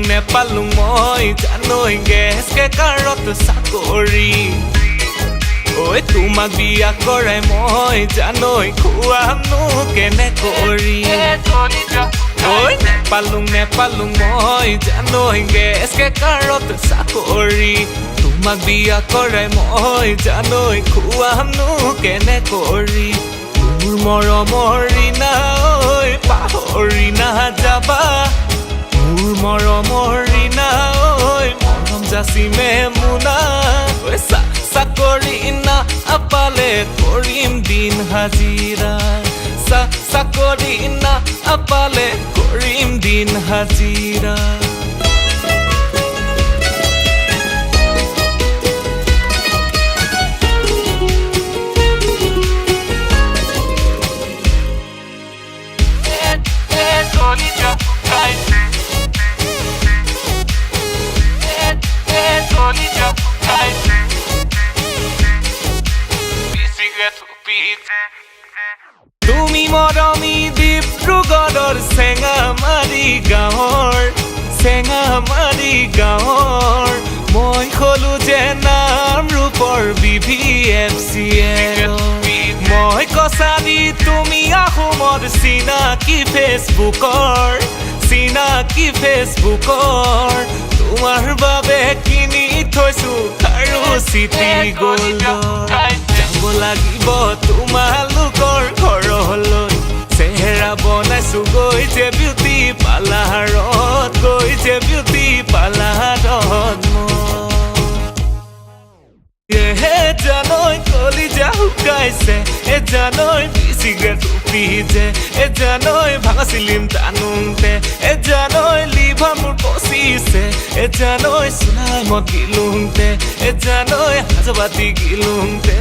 নেপালুং মই জানৈ গেছকে কাৰত চাকৰি ঐ তোমাক বিয়া কৰাই মই জানৈ খুৱামনো কেনে কৰি ঐ নেপালুং মই জানৈ গেছকে কাৰত চাকৰি তোমাক বিয়া কৰাই মই জানৈ খুৱামনো কেনে কৰি মোৰ মৰমৰ ৰিণা ঐ পাহৰি নাযাবা মোৰ মৰমৰ ৰিণা ঐ মৰম যাচিমে মুনা ঐ চাকৰি না আপালে কৰিম দিন হাজিৰা চাকৰি না আপালে কৰিম দিন হাজিৰা তুমি মৰমী ডিব্ৰুগড়ৰ চেঙামাৰী গাঁৱৰ মই খলো যে নাম ৰূপৰ BVFCL মই কছাৰী তুমি আহোমৰ চিনাকি ফেচবুকৰ তোমাৰ বাবে কিনি থৈছো আৰু চিটি গ'ল্ডৰ যাব লাগিব তোমালোকৰ ঘৰলৈ চেহেৰা বনাইছো গৈ যে বিউটি পাৰ্লাৰত জানৈ কলিজা শুকাইছে জানৈ চিগাৰেট পিছে জানৈ ভাঙা চিলিম টানোতে জানৈ লিভাৰ মোৰ পচিছে জানৈ চুলাই মদ গিলোংতে জানৈ হাজবাতি গিলোংতে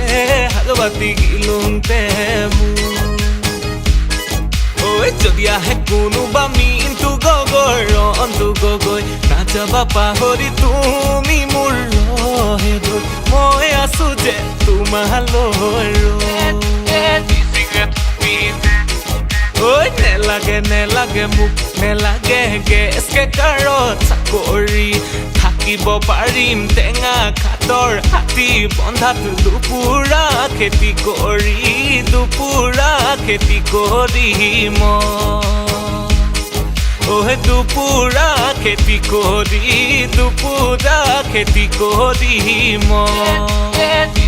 মোৰ যদি আহে কোনোবা মিনটো গগৈ নাযাবা পাহৰি তুমি মোৰ ৰহেদৈ মই আছো যে তোমালৈ নেলাগে মোক নেলাগে গেছকে কাৰত চাকৰি থাকিব পাৰিম টেঙা খাতৰ হাতী বন্ধাত দুপুৰা খেতি কৰি মই দুপুৰা খেতি কৰি মই